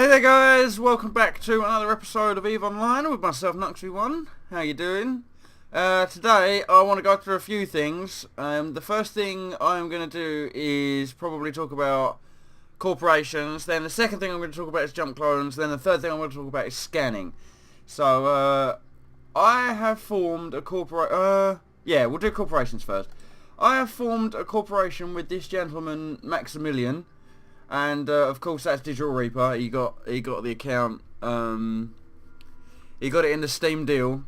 there guys, welcome back to another episode of EVE Online with myself, Knux Veeone. How you doing? Today I want to go through a few things. The first thing I'm going to do is probably talk about corporations, then the second thing I'm going to talk about is jump clones, then the third thing I'm going to talk about is scanning. So, I have formed a we'll do corporations first. I have formed a corporation with this gentleman, Maximilian. And of course that's Digital Reaper. He got the account. He got it in the Steam deal.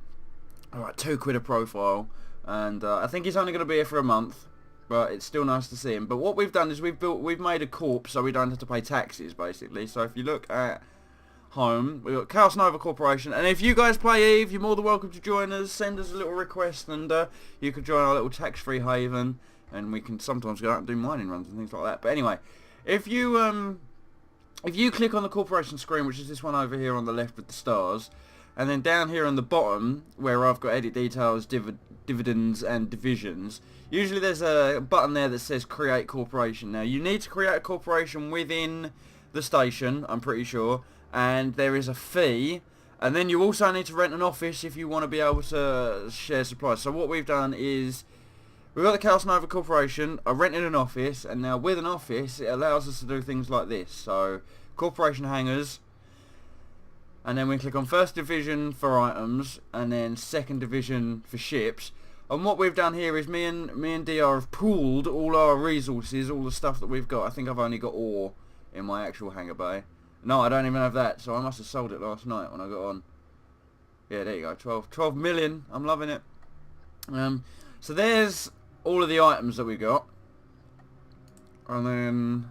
Alright, £2 a profile, and I think he's only going to be here for a month, but it's still nice to see him. But what we've done is we've made a corp so we don't have to pay taxes, basically. So if you look at home, we've got Chaos Nova Corporation, and if you guys play EVE, you're more than welcome to join us. Send us a little request, and you can join our little tax-free haven, and we can sometimes go out and do mining runs and things like that. But anyway. If you click on the corporation screen, which is this one over here on the left with the stars, and then down here on the bottom where I've got edit details, dividends and divisions, usually there's a button there that says create corporation. Now you need to create a corporation within the station, I'm pretty sure, and there is a fee, and then you also need to rent an office if you want to be able to share supplies. So what we've done is we've got the Chaos Nova Corporation, I rented an office, and now with an office it allows us to do things like this. So, corporation hangars, and then we click on first division for items, and then second division for ships. And what we've done here is me and DR have pooled all our resources, all the stuff that we've got. I think I've only got ore in my actual hangar bay. No, I don't even have that, so I must have sold it last night when I got on. Yeah, there you go, 12 million, I'm loving it. So there's all of the items that we got, and then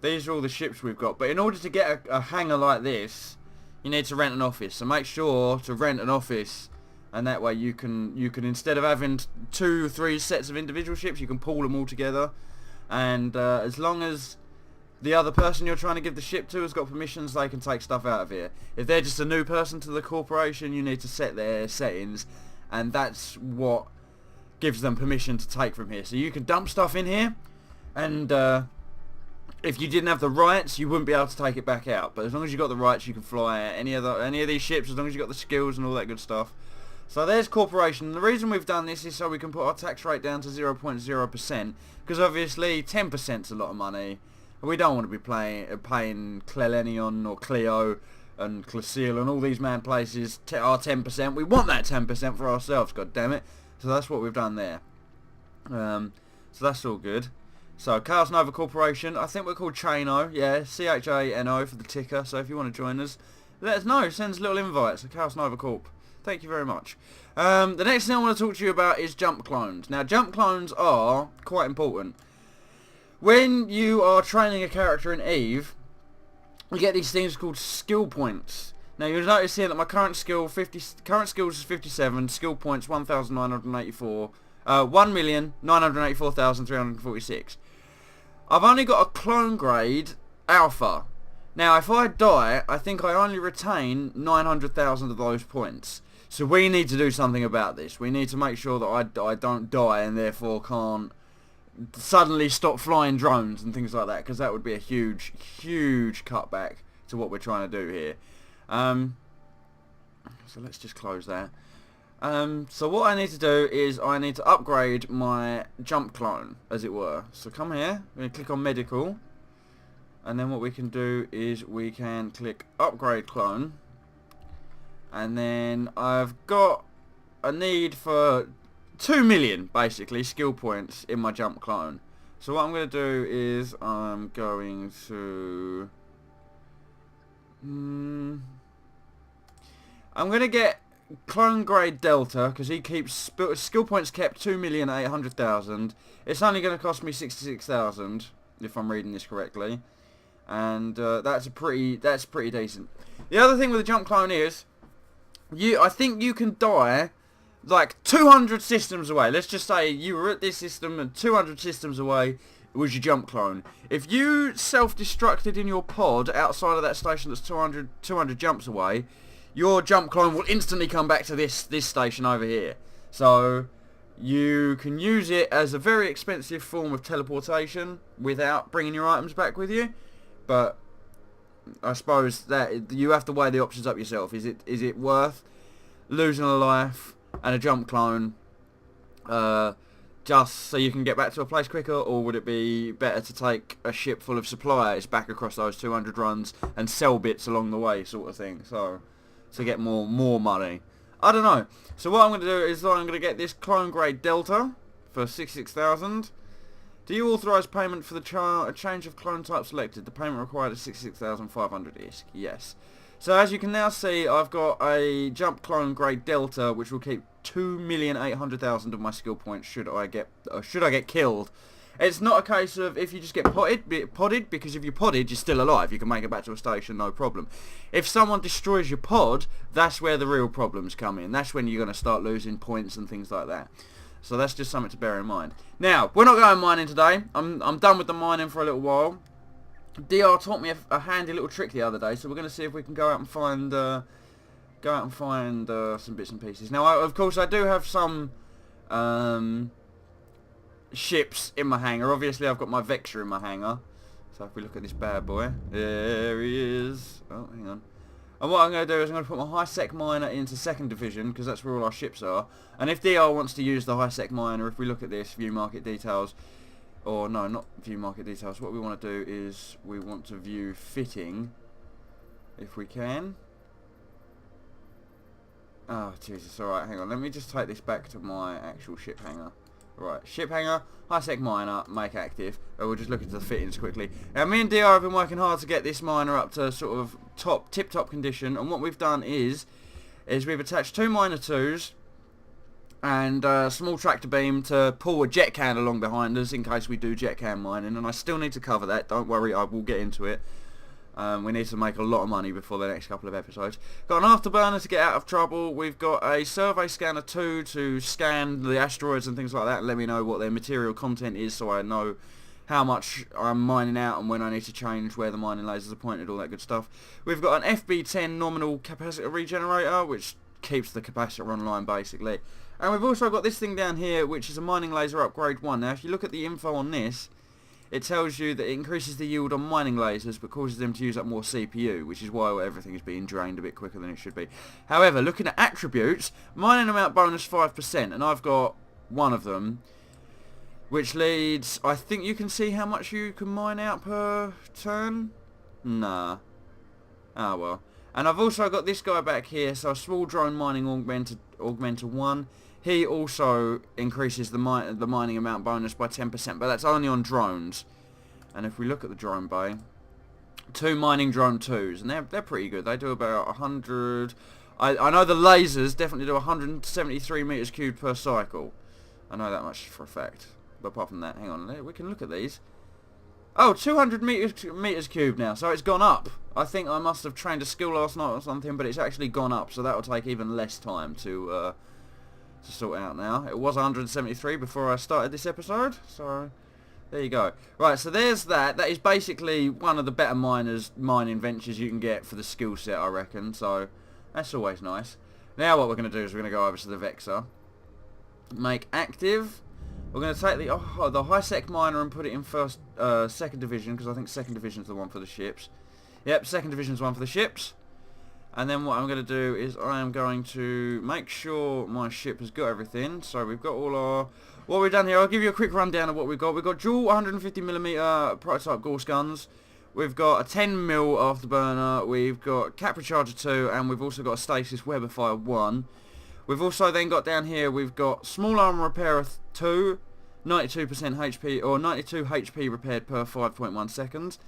these are all the ships we've got. But in order to get a hangar like this, you need to rent an office. So make sure to rent an office, and that way you can instead of having 2-3 sets of individual ships, you can pool them all together. And as long as the other person you're trying to give the ship to has got permissions, they can take stuff out of here. If they're just a new person to the corporation, you need to set their settings, and that's what gives them permission to take from here. So you can dump stuff in here, and if you didn't have the rights, you wouldn't be able to take it back out. But as long as you got the rights, you can fly any of these ships, as long as you got the skills and all that good stuff. So there's corporation. The reason we've done this is so we can put our tax rate down to 0.0%, because obviously 10% is a lot of money. We don't want to be paying Clelenion or Clio and Clasil and all these man places our 10%. We want that 10% for ourselves, god damn it. So that's what we've done there. So that's all good. So Chaos Nova Corporation, I think we're called Chano, yeah, CHANO for the ticker. So if you want to join us, let us know. Send us little invites. Chaos Nova Corp. Thank you very much. The next thing I want to talk to you about is jump clones. Now jump clones are quite important. When you are training a character in EVE, you get these things called skill points. Now you'll notice here that my current skills is 57, skill points 1,984, 1,984,346. I've only got a clone grade alpha. Now if I die, I think I only retain 900,000 of those points. So we need to do something about this. We need to make sure that I don't die and therefore can't suddenly stop flying drones and things like that, because that would be a huge cutback to what we're trying to do here. So let's just close that. So what I need to do is I need to upgrade my jump clone, as it were. So come here, we're going to click on medical, and then what we can do is we can click upgrade clone, and then I've got a need for 2 million basically skill points in my jump clone. So what I'm going to do is I'm going to I'm going to get clone grade Delta, because he keeps skill points kept 2,800,000. It's only going to cost me 66,000 if I'm reading this correctly, and that's pretty decent. The other thing with the jump clone is I think you can die like 200 systems away. Let's just say you were at this system and 200 systems away was your jump clone. If you self-destructed in your pod outside of that station that's 200 jumps away, your jump clone will instantly come back to this station over here. So you can use it as a very expensive form of teleportation without bringing your items back with you. But I suppose that you have to weigh the options up yourself. Is it worth losing a life and a jump clone just so you can get back to a place quicker, or would it be better to take a ship full of supplies back across those 200 runs and sell bits along the way, sort of thing, so to get more money? I don't know. So what I'm going to do is I'm going to get this clone grade Delta for 66,000. Do you authorise payment for the change of clone type selected? The payment required is 66,500 ISK. Yes. So as you can now see, I've got a jump clone grade Delta, which will keep 2,800,000 of my skill points should I get killed. It's not a case of if you just get podded, because if you're podded, you're still alive. You can make it back to a station, no problem. If someone destroys your pod, that's where the real problems come in. That's when you're going to start losing points and things like that. So that's just something to bear in mind. Now, we're not going mining today. I'm done with the mining for a little while. DR taught me a handy little trick the other day, so we're going to see if we can go out and find some bits and pieces. Now, of course, I do have some ships in my hangar. Obviously, I've got my Vexor in my hangar. So if we look at this bad boy, there he is. Oh, hang on. And what I'm going to do is I'm going to put my high-sec miner into 2nd division, because that's where all our ships are. And if DR wants to use the high-sec miner, if we look at this, view market details, or no, not view market details, what we want to do is we want to view fitting, if we can. Oh, Jesus, alright, hang on, let me just take this back to my actual ship hangar. Right, ship hangar, high-sec miner, make active. We'll just look into the fittings quickly. Now, me and DR have been working hard to get this miner up to sort of tip-top condition, and what we've done is we've attached 2 miner 2s and a small tractor beam to pull a jet can along behind us in case we do jet can mining, and I still need to cover that, don't worry, I will get into it. We need to make a lot of money before the next couple of episodes. Got an afterburner to get out of trouble. We've got a survey scanner 2 to scan the asteroids and things like that and let me know what their material content is, so I know how much I'm mining out and when I need to change where the mining lasers are pointed, all that good stuff. We've got an FB10 nominal capacitor regenerator, which keeps the capacitor online basically. And we've also got this thing down here, which is a mining laser upgrade 1. Now if you look at the info on this, it tells you that it increases the yield on mining lasers but causes them to use up more CPU, which is why everything is being drained a bit quicker than it should be. However, looking at attributes, mining amount bonus 5%, and I've got one of them, which leads, I think you can see how much you can mine out per turn? Nah. Ah well. And I've also got this guy back here, so a small drone mining augmenter 1. He also increases the mining amount bonus by 10%, but that's only on drones. And if we look at the drone bay, 2 mining drone 2s, and they're pretty good. They do about 100... I know the lasers definitely do 173 meters cubed per cycle. I know that much for a fact. But apart from that, hang on, we can look at these. Oh, 200 meters cubed now, so it's gone up. I think I must have trained a skill last night or something, but it's actually gone up, so that will take even less time to sort out now. It was 173 before I started this episode, so there you go. Right, so there's that. That is basically one of the better mining ventures you can get for the skill set, I reckon, so that's always nice. Now what we're going to do is we're going to go over to the Vexor, make active. We're going to take the high-sec miner and put it in 2nd division, because I think 2nd division is the one for the ships. Yep, 2nd division is the one for the ships. And then what I'm going to do is I am going to make sure my ship has got everything. So we've got all our... What we've done here, I'll give you a quick rundown of what we've got. We've got dual 150mm prototype Gauss guns. We've got a 10mm afterburner. We've got Capra Charger 2. And we've also got a Stasis Weberfire 1. We've also then got down here, we've got Small Armor Repairer 2. 92% HP, or 92 HP repaired per 5.1 seconds.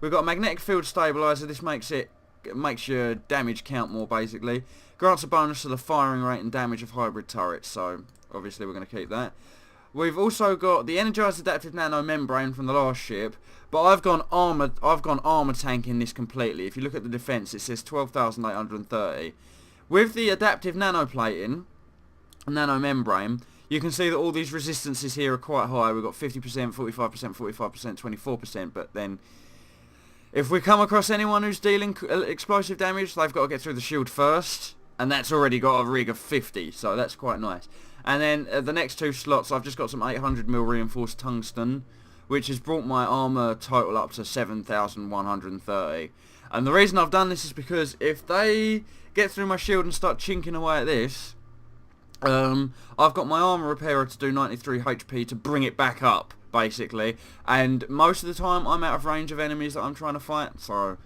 We've got a Magnetic Field Stabilizer. This makes your damage count more, basically. Grants a bonus to the firing rate and damage of hybrid turrets, so obviously we're going to keep that. We've also got the Energized Adaptive Nano Membrane from the last ship, but I've gone armor tanking this completely. If you look at the defense, it says 12,830. With the adaptive nanoplating, nano membrane, you can see that all these resistances here are quite high. We've got 50%, 45%, 45%, 24%, but then if we come across anyone who's dealing explosive damage, they've got to get through the shield first, and that's already got a rig of 50, so that's quite nice. And then the next 2 slots, I've just got some 800mm reinforced tungsten, which has brought my armour total up to 7,130. And the reason I've done this is because if they get through my shield and start chinking away at this, I've got my armor repairer to do 93 HP to bring it back up, basically. And most of the time I'm out of range of enemies that I'm trying to fight, so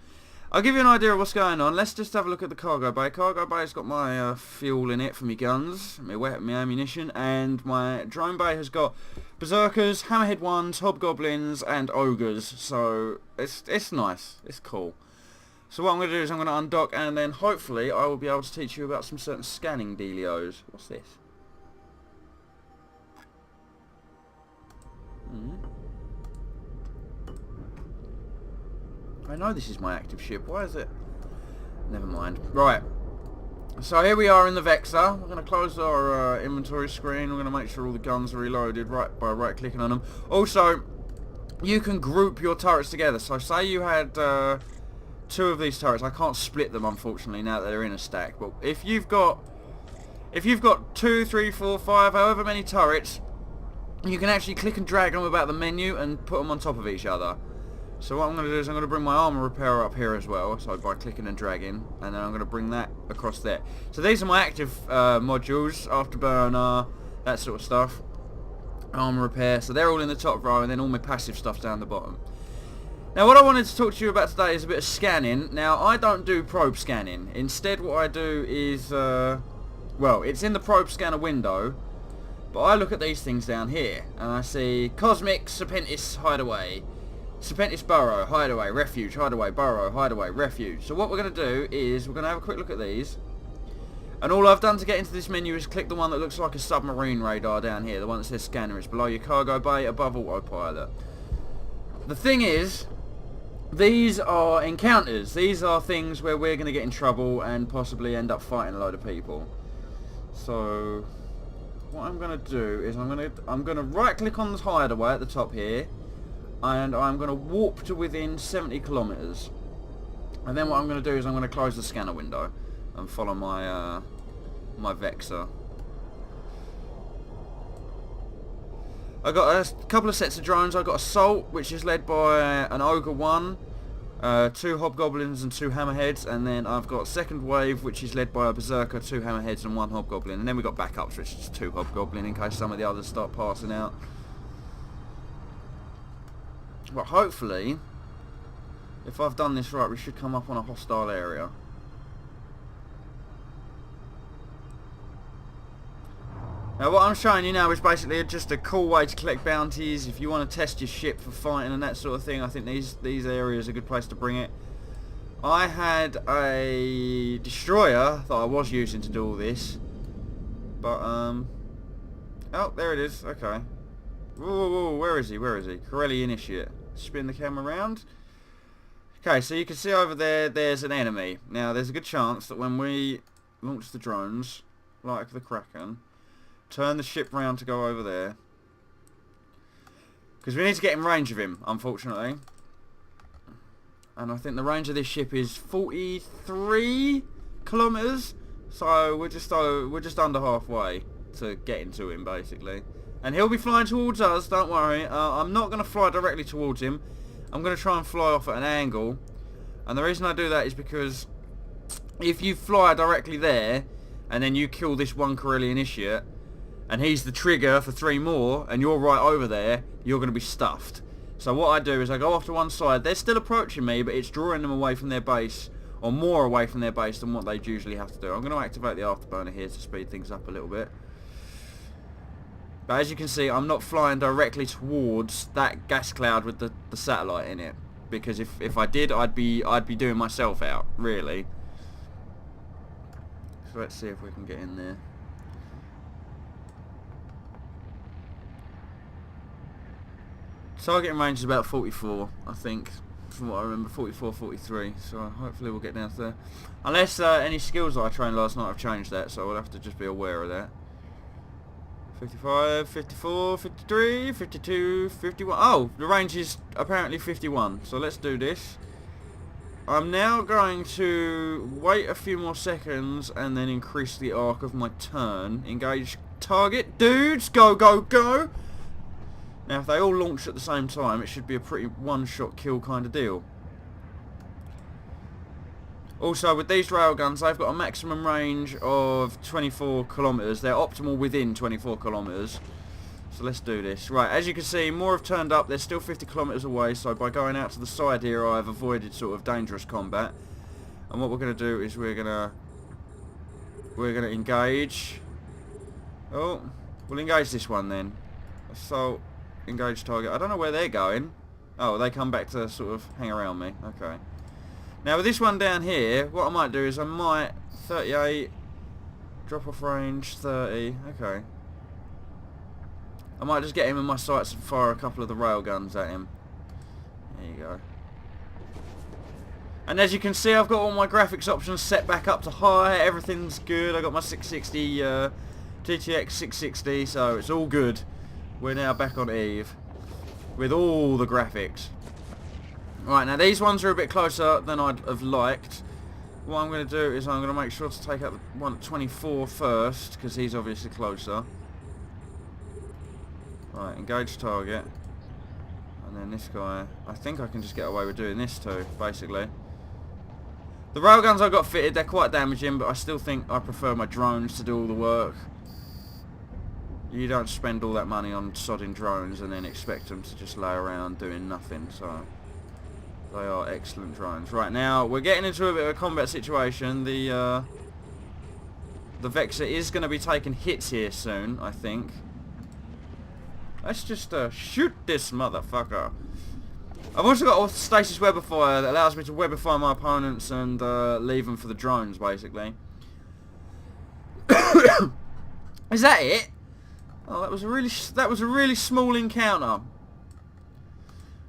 I'll give you an idea of what's going on. Let's just have a look at the cargo bay. Cargo bay's got my fuel in it for my guns, my ammunition, and my drone bay has got berserkers, hammerhead ones, hobgoblins, and ogres. So it's nice, it's cool. So what I'm going to do is I'm going to undock, and then hopefully I will be able to teach you about some certain scanning dealios. What's this? I know this is my active ship. Why is it? Never mind. Right. So here we are in the Vexor. We're going to close our inventory screen. We're going to make sure all the guns are reloaded by right-clicking on them. Also, you can group your turrets together. So say you had 2 of these turrets. I can't split them, unfortunately, now that they're in a stack. But if you've got 2, 3, 4, 5, however many turrets, you can actually click and drag them about the menu and put them on top of each other. So what I'm going to do is I'm going to bring my armor repairer up here as well, so by clicking and dragging, and then I'm going to bring that across there. So these are my active modules, afterburner, that sort of stuff, armor repair, so they're all in the top row, and then all my passive stuff's down the bottom. Now what I wanted to talk to you about today is a bit of scanning. Now I don't do probe scanning. Instead what I do is, well, it's in the probe scanner window, but I look at these things down here, and I see Cosmic Serpentis Hideaway, Serpentis Burrow, Hideaway, Refuge, Hideaway, Burrow, Hideaway, Refuge. So what we're going to do is we're going to have a quick look at these. And all I've done to get into this menu is click the one that looks like a submarine radar down here. The one that says scanner. It's below your cargo bay, above autopilot. The thing is, these are encounters. These are things where we're going to get in trouble and possibly end up fighting a load of people. So what I'm going to do is I'm going to right click on the hideaway at the top here. And I'm going to warp to within 70 kilometers. And then what I'm going to do is I'm going to close the scanner window and follow my my Vexor. I got a couple of sets of drones. I got Assault, which is led by an Ogre 1, 2 Hobgoblins and 2 Hammerheads, and then I've got Second Wave, which is led by a Berserker, 2 Hammerheads and 1 Hobgoblin, and then we've got backups, which is 2 Hobgoblin in case some of the others start passing out. But hopefully, if I've done this right, we should come up on a hostile area. Now what I'm showing you now is basically just a cool way to collect bounties. If you want to test your ship for fighting and that sort of thing, I think these areas are a good place to bring it. I had a destroyer that I was using to do all this. But, oh, there it is. Okay. Whoa, where is he? Where is he? Corelli Initiate. Spin the camera around. Okay, so you can see over there, there's an enemy. Now, there's a good chance that when we launch the drones, like the Kraken, turn the ship round to go over there, because we need to get in range of him, unfortunately. And I think the range of this ship is 43 kilometers, so we're just under halfway to getting to him, basically. And he'll be flying towards us, don't worry. I'm not going to fly directly towards him. I'm going to try and fly off at an angle. And the reason I do that is because if you fly directly there, and then you kill this one Corelli Initiate, and he's the trigger for 3 more, and you're right over there, you're going to be stuffed. So what I do is I go off to one side. They're still approaching me, but it's drawing them away from their base, or more away from their base than what they usually have to do. I'm going to activate the afterburner here to speed things up a little bit. But as you can see, I'm not flying directly towards that gas cloud with the satellite in it, because if I did, I'd be doing myself out, really. So let's see if we can get in there. Target range is about 44, I think, from what I remember, 44, 43. So hopefully we'll get down to there. Unless any skills that I trained last night have changed that, so we'll have to just be aware of that. 55, 54, 53, 52, 51. Oh, the range is apparently 51. So let's do this. I'm now going to wait a few more seconds and then increase the arc of my turn. Engage target. Dudes, go, go, go. Now if they all launch at the same time, it should be a pretty one-shot kill kind of deal. Also, with these railguns, they've got a maximum range of 24 kilometres. They're optimal within 24 kilometres. So let's do this. Right, as you can see, more have turned up. They're still 50 kilometres away, so by going out to the side here, I've avoided sort of dangerous combat. And what we're going to do is we're going to engage. Oh, we'll engage this one then. Assault, engage target. I don't know where they're going. Oh, they come back to sort of hang around me. Okay. Now with this one down here, what I might do is I might 38 drop off range 30. Okay. I might just get him in my sights and fire a couple of the rail guns at him. There you go. And as you can see, I've got all my graphics options set back up to high. Everything's good. I got my 660 GTX 660, so it's all good. We're now back on Eve with all the graphics. Right, now these ones are a bit closer than I'd have liked. What I'm going to do is I'm going to make sure to take out the one at 24 first, because he's obviously closer. Right, engage target. And then this guy, I think I can just get away with doing this too, basically. The railguns I've got fitted, they're quite damaging, but I still think I prefer my drones to do all the work. You don't spend all that money on sodding drones and then expect them to just lay around doing nothing, so they are excellent drones. Right, now we're getting into a bit of a combat situation. The Vexor is going to be taking hits here soon, I think. Let's just shoot this motherfucker. I've also got a stasis webifier that allows me to webify my opponents and leave them for the drones, basically. Is that it? Oh, that was a really small encounter.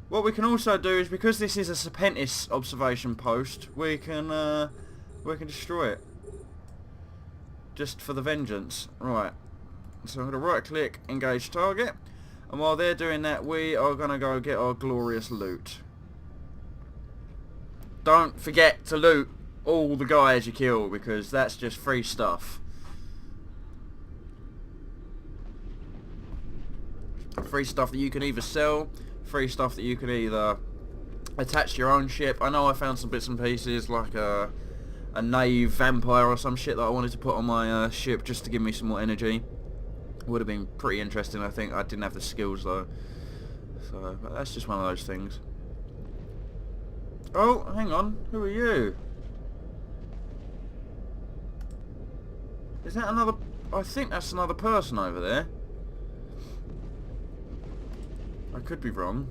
What we can also do is, because this is a Serpentis observation post, we can destroy it. Just for the vengeance. Right. So I'm going to right click, engage target. And while they're doing that, we are going to go get our glorious loot. Don't forget to loot all the guys you kill, because that's just free stuff. Free stuff that you can either sell, free stuff that you can either attach to your own ship. I know I found some bits and pieces, like a knave vampire or some shit that I wanted to put on my ship just to give me some more energy. Would have been pretty interesting, I think. I didn't have the skills though. So, but that's just one of those things. Oh, hang on. Who are you? Is that another... I think that's another person over there. I could be wrong.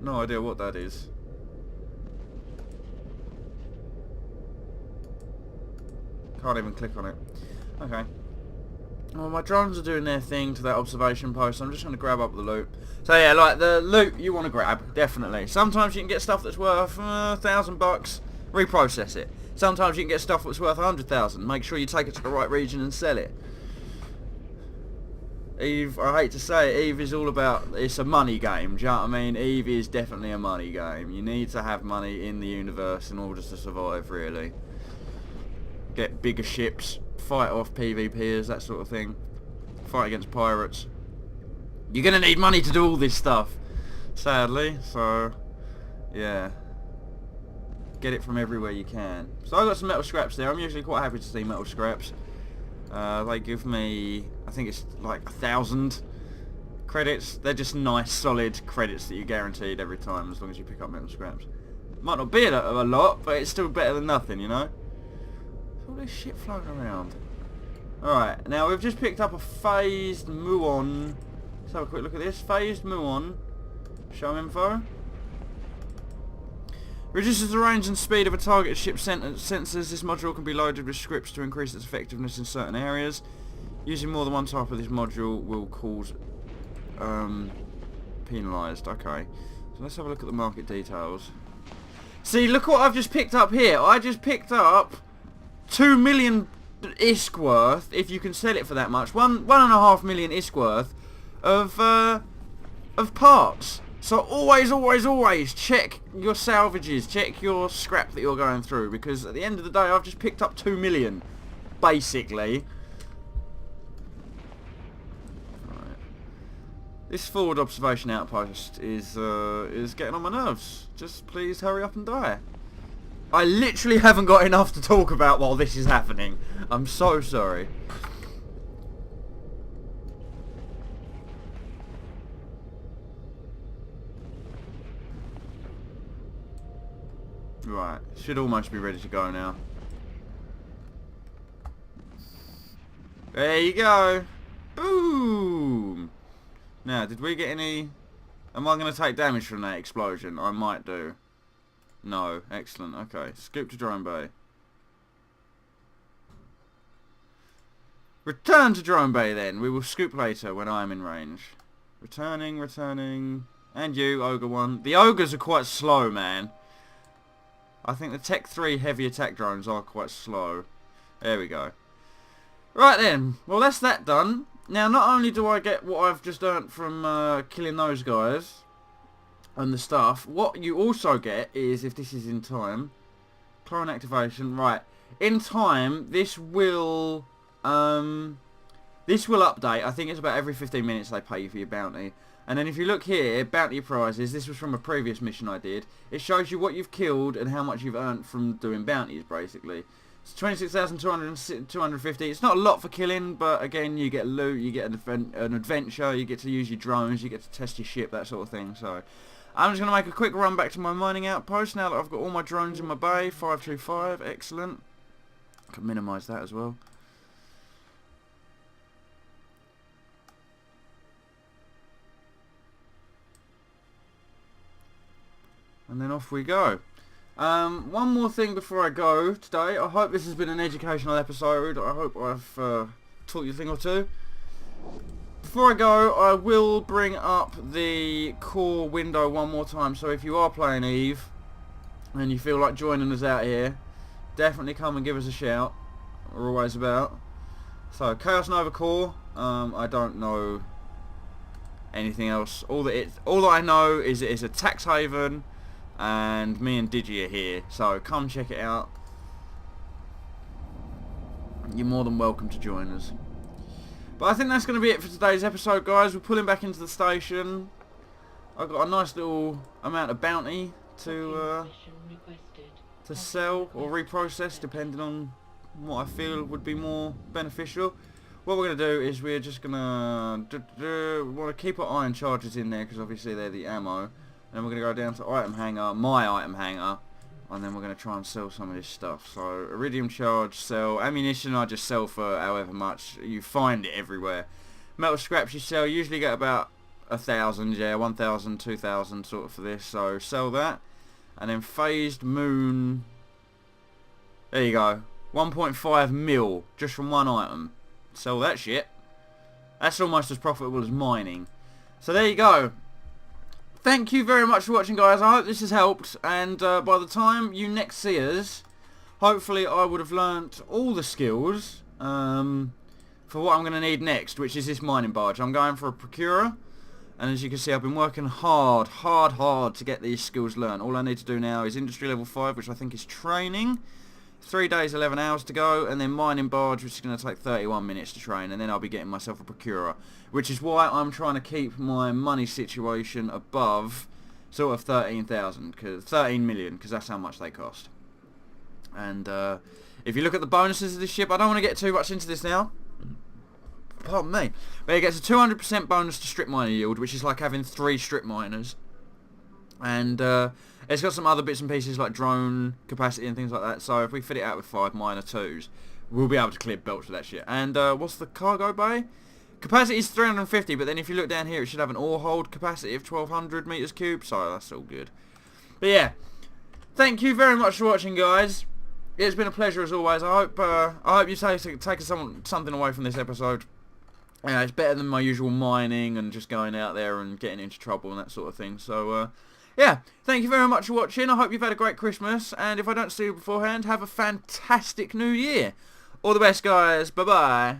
No idea what that is. Can't even click on it. Okay. Well, my drones are doing their thing to that observation post. I'm just going to grab up the loot. So yeah, like the loot you want to grab, definitely. Sometimes you can get stuff that's worth $1,000, reprocess it. Sometimes you can get stuff that's worth 100,000. Make sure you take it to the right region and sell it. Eve, I hate to say it, Eve is all about, it's a money game, do you know what I mean? Eve is definitely a money game. You need to have money in the universe in order to survive, really. Get bigger ships, fight off PvPers, that sort of thing. Fight against pirates. You're going to need money to do all this stuff, sadly, so, yeah. Get it from everywhere you can. So I've got some metal scraps there. I'm usually quite happy to see metal scraps. They give me, I think it's like 1,000 credits. They're just nice, solid credits that you're guaranteed every time as long as you pick up metal scraps. Might not be a lot, but it's still better than nothing, you know? All this shit floating around. Alright, now we've just picked up a phased muon. Let's have a quick look at this. Phased muon. Show info. Reduces the range and speed of a target ship sensors. This module can be loaded with scripts to increase its effectiveness in certain areas. Using more than one type of this module will cause penalised. Okay, so let's have a look at the market details. See, look what I've just picked up here. I just picked up 2 million ISK worth, if you can sell it for that much. 1.5 million ISK worth of parts. So always check your salvages, check your scrap that you're going through, because at the end of the day I've just picked up 2 million, basically. Right. This forward observation outpost is getting on my nerves. Just please hurry up and die. I literally haven't got enough to talk about while this is happening. I'm so sorry. Right, should almost be ready to go now. There you go. Boom. Now, did we get any... Am I going to take damage from that explosion? I might do. No. Excellent. Okay. Scoop to drone bay. Return to drone bay then. We will scoop later when I am in range. Returning, returning. And you, Ogre 1. The Ogres are quite slow, man. I think the Tech 3 heavy attack drones are quite slow. There we go. Right then. Well, that's that done. Now, not only do I get what I've just earned from killing those guys and the stuff, what you also get is, if this is in time, clone activation, right, in time, this will update. I think it's about every 15 minutes they pay you for your bounty. And then if you look here, bounty prizes, this was from a previous mission I did, it shows you what you've killed and how much you've earned from doing bounties, basically. It's 26,250. It's not a lot for killing, but again, you get loot, you get an adventure, you get to use your drones, you get to test your ship, that sort of thing. So, I'm just going to make a quick run back to my mining outpost now that I've got all my drones in my bay. 525, excellent. I can minimise that as well. And then off we go. One more thing before I go today. I hope this has been an educational episode. I hope I've taught you a thing or two. Before I go, I will bring up the core window one more time. So if you are playing Eve and you feel like joining us out here, definitely come and give us a shout. We're always about. So Chaos Nova core. I don't know anything else. All that I know is it's a tax haven. And me and Digi are here, so come check it out. You're more than welcome to join us. But I think that's going to be it for today's episode, guys. We're pulling back into the station. I've got a nice little amount of bounty to sell or reprocess, depending on what I feel would be more beneficial. What we're going to do is we're just going to want to keep our iron charges in there, because obviously they're the ammo. And then we're going to go down to item hangar, my item hangar, and then we're going to try and sell some of this stuff. So, iridium charge, sell. Ammunition I just sell for however much. You find it everywhere. Metal scraps you sell, usually get about 1,000, yeah, 1,000, 2,000 sort of for this. So, sell that. And then phased moon, there you go. 1.5 mil, just from one item. Sell that shit. That's almost as profitable as mining. So, there you go. Thank you very much for watching, guys. I hope this has helped, and by the time you next see us, hopefully I would have learnt all the skills for what I'm going to need next, which is this mining barge. I'm going for a procurer, and as you can see, I've been working hard to get these skills learned. All I need to do now is industry level 5, which I think is training. 3 days, 11 hours to go, and then mining barge, which is going to take 31 minutes to train, and then I'll be getting myself a procurer, which is why I'm trying to keep my money situation above sort of 13,000, 13 million, because that's how much they cost. And if you look at the bonuses of this ship, I don't want to get too much into this now, pardon me, but it gets a 200% bonus to strip miner yield, which is like having 3 strip miners, and it's got some other bits and pieces like drone capacity and things like that. So if we fit it out with 5 miner 2s, we'll be able to clear belts with that shit. And what's the cargo bay? Capacity is 350, but then if you look down here, it should have an ore hold capacity of 1,200 meters cubed. So that's all good. But yeah, thank you very much for watching, guys. It's been a pleasure as always. I hope you take something away from this episode. Yeah, it's better than my usual mining and just going out there and getting into trouble and that sort of thing. So yeah, thank you very much for watching. I hope you've had a great Christmas, and if I don't see you beforehand, have a fantastic New Year. All the best, guys. Bye-bye.